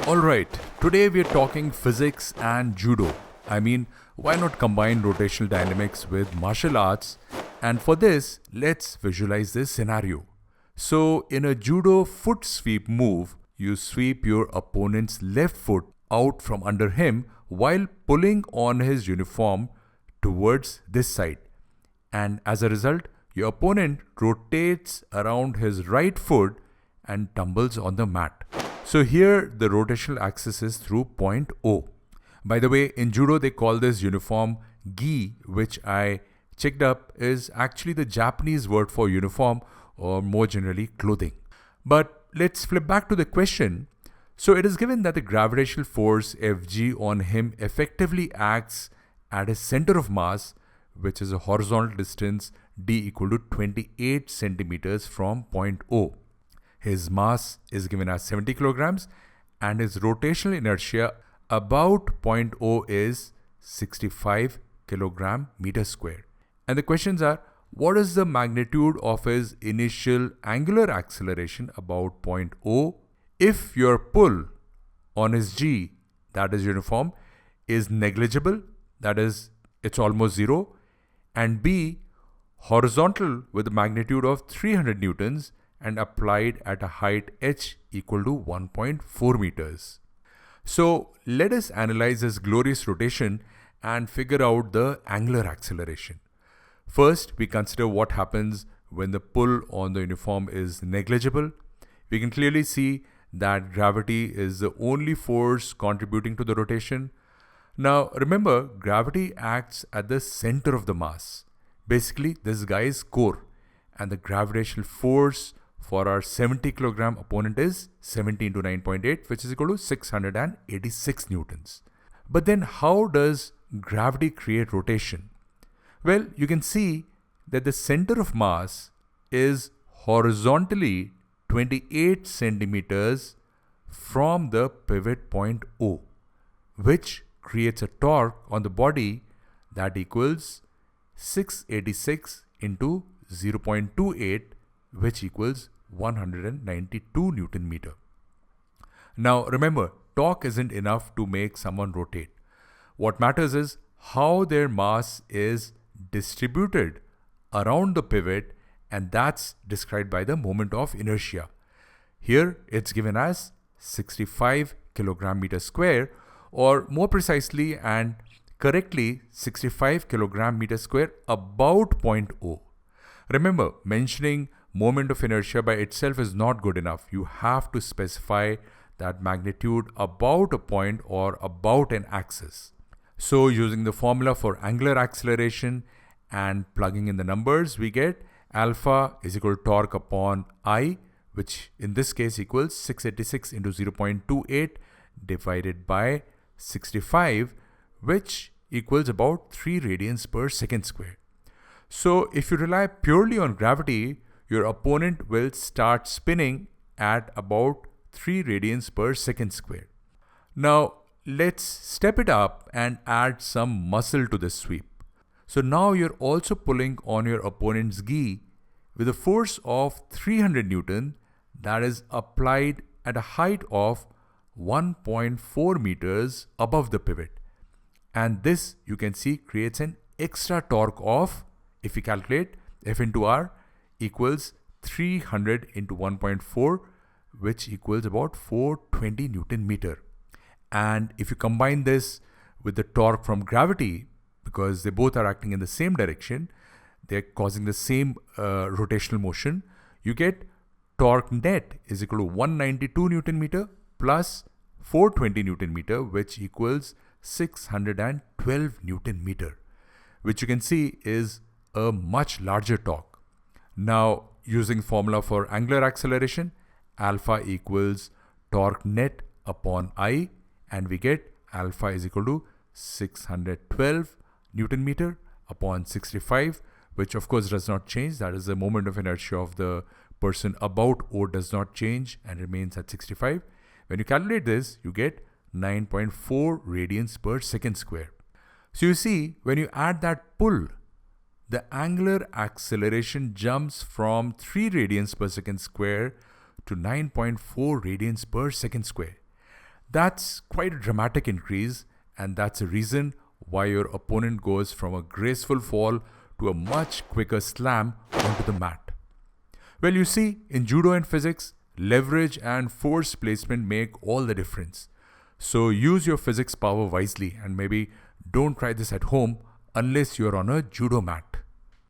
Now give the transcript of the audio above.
Alright, today we are talking physics and judo. I mean, why not combine rotational dynamics with martial arts? And for this, let's visualize this scenario. So, in a judo foot sweep move, you sweep your opponent's left foot out from under him while pulling on his uniform towards this side. And as a result, your opponent rotates around his right foot and tumbles on the mat. So here the rotational axis is through point O. By the way, in judo they call this uniform gi, which I checked up is actually the Japanese word for uniform, or more generally clothing. But let's flip back to the question. So it is given that the gravitational force Fg on him effectively acts at his center of mass, which is a horizontal distance d equal to 28 centimeters from point O. His mass is given as 70 kilograms and his rotational inertia about point O is 65 kilogram meter square. And the questions are, what is the magnitude of his initial angular acceleration about point O if your pull on his G, that is uniform, is negligible, that is it's almost zero, and B, horizontal with a magnitude of 300 newtons and applied at a height h equal to 1.4 meters. So let us analyze this glorious rotation and figure out the angular acceleration. First, we consider what happens when the pull on the uniform is negligible. We can clearly see that gravity is the only force contributing to the rotation. Now remember, gravity acts at the center of the mass. Basically, this guy's core, and the gravitational force for our 70 kilogram opponent is 70 into 9.8, which is equal to 686 newtons. But then how does gravity create rotation? Well, you can see that the center of mass is horizontally 28 centimeters from the pivot point O, which creates a torque on the body that equals 686 into 0.28, which equals 192 Newton meter. Now remember, torque isn't enough to make someone rotate. What matters is how their mass is distributed around the pivot, and that's described by the moment of inertia. Here it's given as 65 kilogram meter square, or more precisely and correctly 65 kilogram meter square about point O. Remember, mentioning moment of inertia by itself is not good enough. You have to specify that magnitude about a point or about an axis. So using the formula for angular acceleration and plugging in the numbers, we get alpha is equal to torque upon I, which in this case equals 686 into 0.28 divided by 65, which equals about 3 radians per second square. So if you rely purely on gravity, your opponent will start spinning at about 3 radians per second square. Now let's step it up and add some muscle to this sweep. So now you're also pulling on your opponent's gi with a force of 300 Newton that is applied at a height of 1.4 meters above the pivot. And this, you can see, creates an extra torque of, if we calculate, F into R equals 300 into 1.4, which equals about 420 Newton meter. And if you combine this with the torque from gravity, because they both are acting in the same direction, they're causing the same rotational motion, you get torque net is equal to 192 Newton meter plus 420 Newton meter, which equals 612 Newton meter, which you can see is a much larger torque. Now, using formula for angular acceleration, alpha equals torque net upon I, and we get alpha is equal to 612 Newton meter upon 65, which of course does not change. That is the moment of inertia of the person about O does not change and remains at 65. When you calculate this, you get 9.4 radians per second square. So you see, when you add that pull, the angular acceleration jumps from 3 radians per second square to 9.4 radians per second square. That's quite a dramatic increase, and that's a reason why your opponent goes from a graceful fall to a much quicker slam onto the mat. Well, you see, in judo and physics, leverage and force placement make all the difference. So use your physics power wisely and maybe don't try this at home unless you're on a judo mat.